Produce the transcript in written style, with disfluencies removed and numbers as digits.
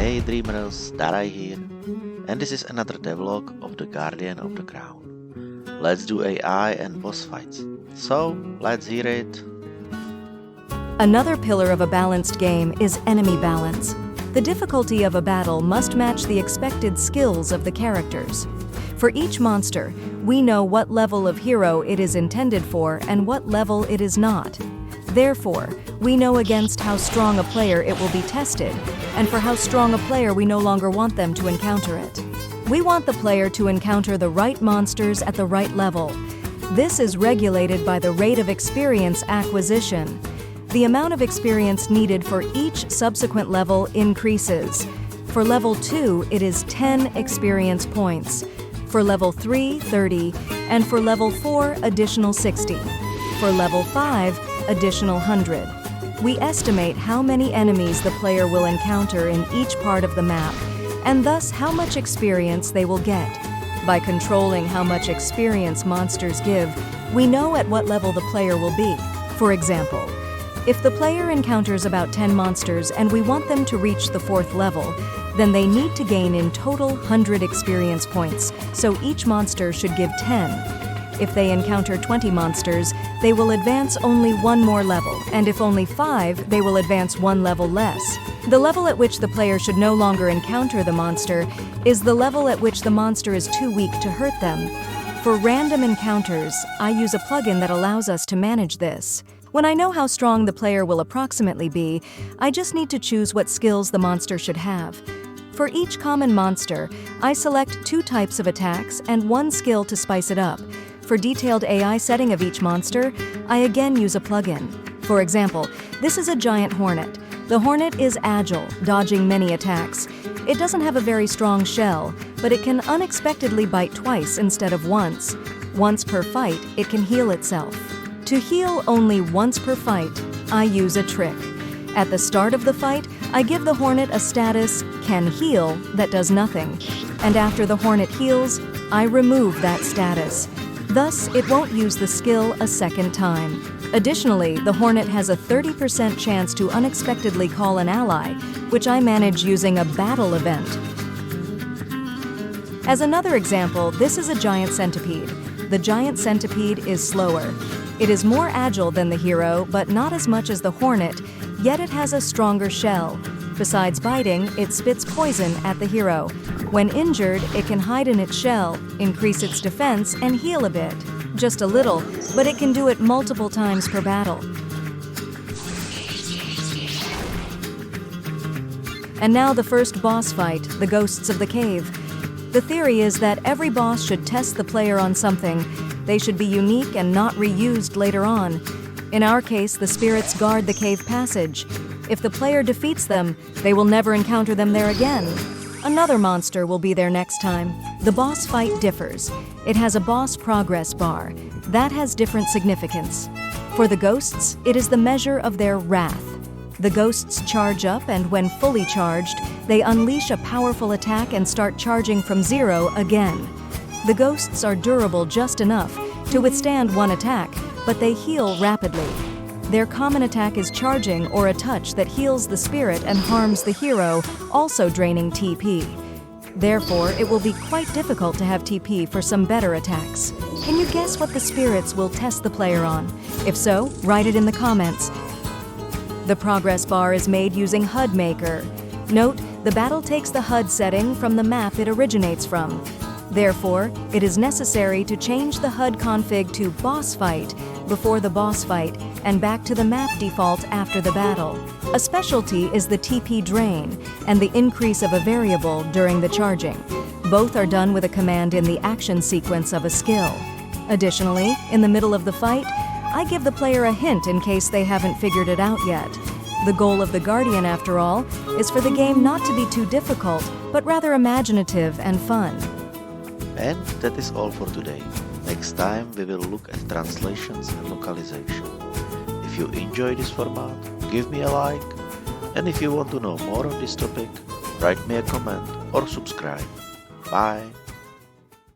Hey dreamers, Daraj here, and this is another devlog of the Guardian of the Crown. Let's do AI and boss fights. So, let's hear it. Another pillar of a balanced game is enemy balance. The difficulty of a battle must match the expected skills of the characters. For each monster, we know what level of hero it is intended for and what level it is not. Therefore, we know against how strong a player it will be tested, and for how strong a player we no longer want them to encounter it. We want the player to encounter the right monsters at the right level. This is regulated by the rate of experience acquisition. The amount of experience needed for each subsequent level increases. For level 2, it is 10 experience points. For level 3, 30, and for level 4, additional 60. For level 5, additional 100. We estimate how many enemies the player will encounter in each part of the map, and thus how much experience they will get. By controlling how much experience monsters give, we know at what level the player will be. For example, if the player encounters about 10 monsters and we want them to reach the 4th level, then they need to gain in total 100 experience points, so each monster should give 10. If they encounter 20 monsters, they will advance only one more level, and if only 5, they will advance one level less. The level at which the player should no longer encounter the monster is the level at which the monster is too weak to hurt them. For random encounters, I use a plugin that allows us to manage this. When I know how strong the player will approximately be, I just need to choose what skills the monster should have. For each common monster, I select 2 types of attacks and 1 skill to spice it up. For detailed AI setting of each monster, I again use a plugin. For example, this is a giant hornet. The hornet is agile, dodging many attacks. It doesn't have a very strong shell, but it can unexpectedly bite twice instead of once. Once per fight, it can heal itself. To heal only once per fight, I use a trick. At the start of the fight, I give the hornet a status, can heal, that does nothing. And after the hornet heals, I remove that status. Thus, it won't use the skill a second time. Additionally, the hornet has a 30% chance to unexpectedly call an ally, which I manage using a battle event. As another example, this is a giant centipede. The giant centipede is slower. It is more agile than the hero, but not as much as the hornet, yet it has a stronger shell. Besides biting, it spits poison at the hero. When injured, it can hide in its shell, increase its defense, and heal a bit. Just a little, but it can do it multiple times per battle. And now the first boss fight, the Ghosts of the Cave. The theory is that every boss should test the player on something. They should be unique and not reused later on. In our case, the spirits guard the cave passage. If the player defeats them, they will never encounter them there again. Another monster will be there next time. The boss fight differs. It has a boss progress bar. That has different significance. For the ghosts, it is the measure of their wrath. The ghosts charge up, and when fully charged, they unleash a powerful attack and start charging from 0 again. The ghosts are durable just enough to withstand one attack, but they heal rapidly. Their common attack is charging or a touch that heals the spirit and harms the hero, also draining TP. Therefore, it will be quite difficult to have TP for some better attacks. Can you guess what the spirits will test the player on? If so, write it in the comments. The progress bar is made using HUD Maker. Note, the battle takes the HUD setting from the map it originates from. Therefore, it is necessary to change the HUD config to boss fight before the boss fight and back to the map default after the battle. A specialty is the TP drain and the increase of a variable during the charging. Both are done with a command in the action sequence of a skill. Additionally, in the middle of the fight, I give the player a hint in case they haven't figured it out yet. The goal of the Guardian, after all, is for the game not to be too difficult, but rather imaginative and fun. And that is all for today. Next time we will look at translations and localization. If you enjoy this format, give me a like. And if you want to know more on this topic, write me a comment or subscribe. Bye!